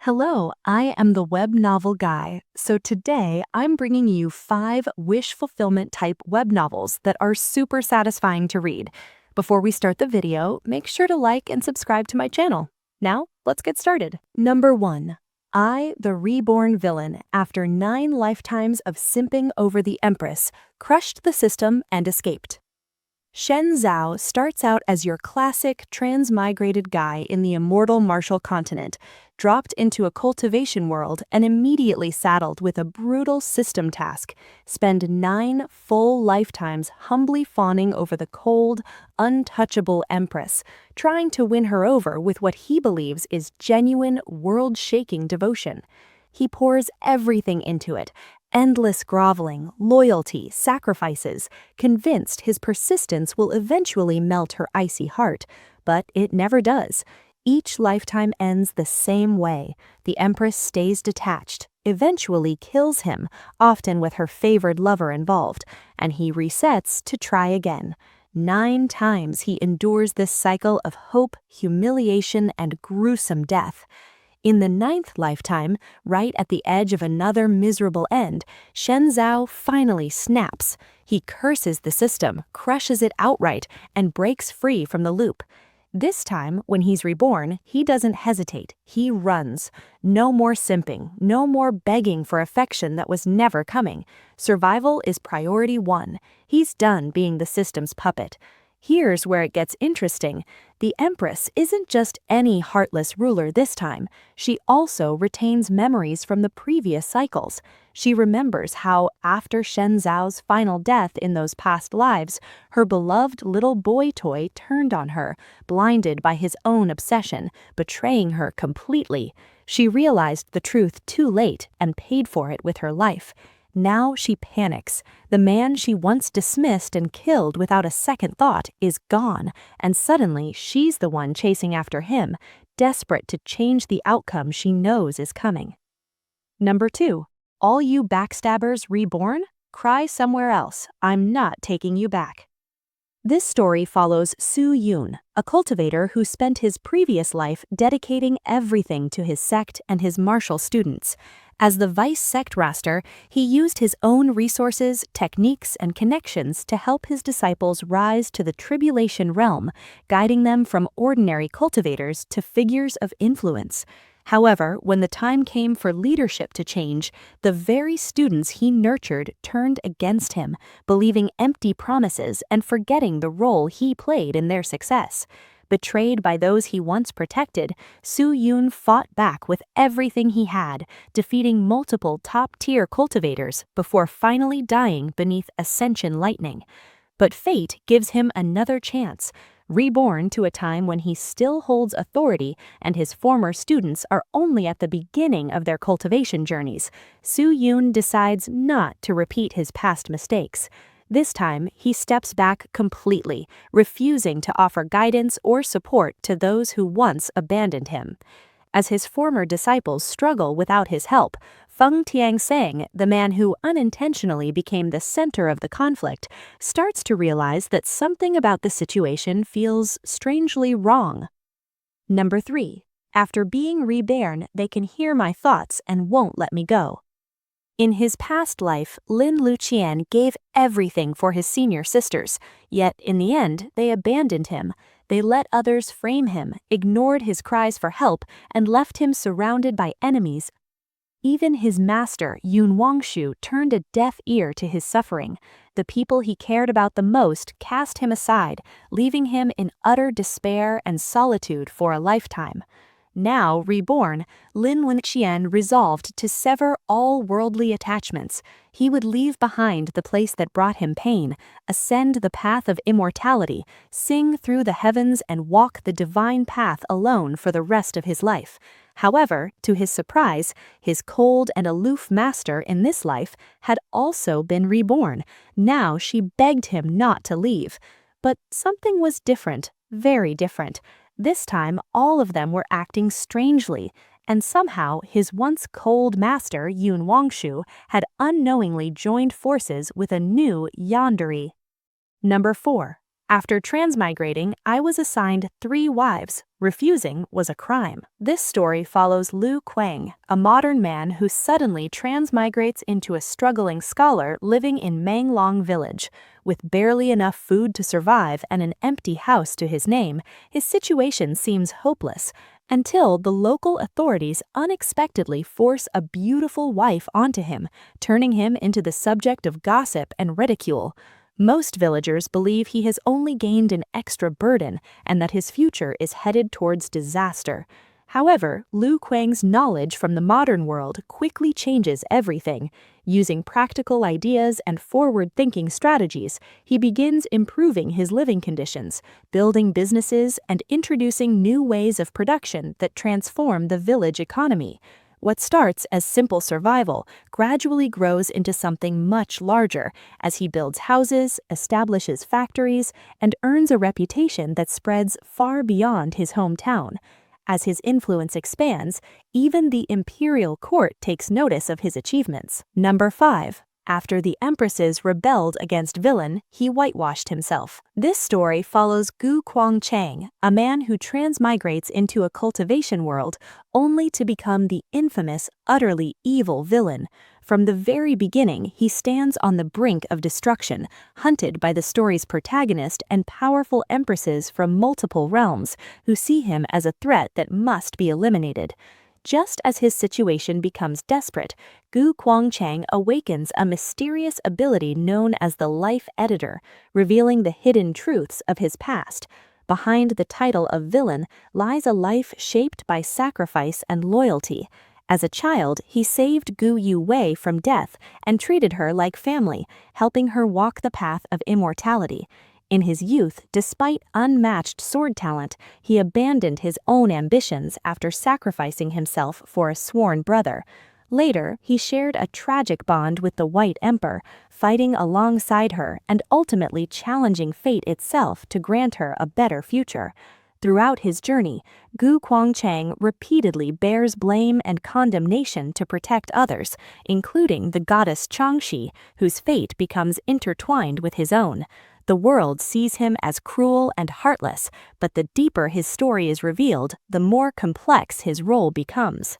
Hello, I am the web novel guy. So today I'm bringing you 5 wish fulfillment type web novels that are super satisfying to read. Before we start the video, make sure to like and subscribe to my channel. Now, let's get started. Number 1. I, the reborn villain, after 9 lifetimes of simping over the Empress, crushed the system and escaped. Shen Zhao starts out as your classic transmigrated guy in the immortal Martial continent, dropped into a cultivation world and immediately saddled with a brutal system task. Spend 9 full lifetimes humbly fawning over the cold, untouchable Empress, trying to win her over with what he believes is genuine, world-shaking devotion. He pours everything into it, endless groveling, loyalty, sacrifices, convinced his persistence will eventually melt her icy heart, but it never does. Each lifetime ends the same way. The Empress stays detached, eventually kills him, often with her favored lover involved, and he resets to try again. 9 times he endures this cycle of hope, humiliation, and gruesome death. In the 9th lifetime, right at the edge of another miserable end, Shen Zhao finally snaps. He curses the system, crushes it outright, and breaks free from the loop. This time, when he's reborn, he doesn't hesitate. He runs. No more simping, no more begging for affection that was never coming. Survival is priority 1. He's done being the system's puppet. Here's where it gets interesting. The Empress isn't just any heartless ruler this time. She also retains memories from the previous cycles. She remembers how, after Shen Zhao's final death in those past lives, her beloved little boy toy turned on her, blinded by his own obsession, betraying her completely. She realized the truth too late and paid for it with her life. Now she panics. The man she once dismissed and killed without a second thought is gone, and suddenly she's the one chasing after him, desperate to change the outcome she knows is coming. Number 2. All you backstabbers reborn? Cry somewhere else. I'm not taking you back. This story follows Su Yun, a cultivator who spent his previous life dedicating everything to his sect and his martial students. As the vice sect raster, he used his own resources, techniques, and connections to help his disciples rise to the tribulation realm, guiding them from ordinary cultivators to figures of influence. However, when the time came for leadership to change, the very students he nurtured turned against him, believing empty promises and forgetting the role he played in their success. Betrayed by those he once protected, Su Yun fought back with everything he had, defeating multiple top-tier cultivators before finally dying beneath ascension lightning. But fate gives him another chance. Reborn to a time when he still holds authority and his former students are only at the beginning of their cultivation journeys, Su Yun decides not to repeat his past mistakes. This time, he steps back completely, refusing to offer guidance or support to those who once abandoned him. As his former disciples struggle without his help, Feng Tiansang, the man who unintentionally became the center of the conflict, starts to realize that something about the situation feels strangely wrong. Number 3. After being reborn, they can hear my thoughts and won't let me go. In his past life, Lin Luqian gave everything for his senior sisters, yet in the end, they abandoned him. They let others frame him, ignored his cries for help, and left him surrounded by enemies. Even his master, Yun Wangshu, turned a deaf ear to his suffering. The people he cared about the most cast him aside, leaving him in utter despair and solitude for a lifetime. Now reborn, Lin Luqian resolved to sever all worldly attachments. He would leave behind the place that brought him pain, ascend the path of immortality, sing through the heavens and walk the divine path alone for the rest of his life. However, to his surprise, his cold and aloof master in this life had also been reborn. Now she begged him not to leave. But something was different, very different. This time, all of them were acting strangely, and somehow his once cold master, Yun Wangshu, had unknowingly joined forces with a new yandere. Number 4. After transmigrating, I was assigned 3 wives. Refusing was a crime. This story follows Lu Kuang, a modern man who suddenly transmigrates into a struggling scholar living in Manglong village. With barely enough food to survive and an empty house to his name, his situation seems hopeless, until the local authorities unexpectedly force a beautiful wife onto him, turning him into the subject of gossip and ridicule. Most villagers believe he has only gained an extra burden and that his future is headed towards disaster. However, Lu Kuang's knowledge from the modern world quickly changes everything. Using practical ideas and forward-thinking strategies, he begins improving his living conditions, building businesses, and introducing new ways of production that transform the village economy. What starts as simple survival gradually grows into something much larger as he builds houses, establishes factories, and earns a reputation that spreads far beyond his hometown. As his influence expands, even the imperial court takes notice of his achievements. Number 5. After the Empresses rebelled against Villain, he whitewashed himself. This story follows Gu Quangchang, a man who transmigrates into a cultivation world only to become the infamous, utterly evil villain. From the very beginning, he stands on the brink of destruction, hunted by the story's protagonist and powerful empresses from multiple realms, who see him as a threat that must be eliminated. Just as his situation becomes desperate, Gu Quangchang awakens a mysterious ability known as the Life Editor, revealing the hidden truths of his past. Behind the title of villain lies a life shaped by sacrifice and loyalty. As a child, he saved Gu Yuwei from death and treated her like family, helping her walk the path of immortality. In his youth, despite unmatched sword talent, he abandoned his own ambitions after sacrificing himself for a sworn brother. Later, he shared a tragic bond with the White Emperor, fighting alongside her and ultimately challenging fate itself to grant her a better future. Throughout his journey, Gu Quangchang repeatedly bears blame and condemnation to protect others, including the goddess Changxi, whose fate becomes intertwined with his own. The world sees him as cruel and heartless, but the deeper his story is revealed, the more complex his role becomes.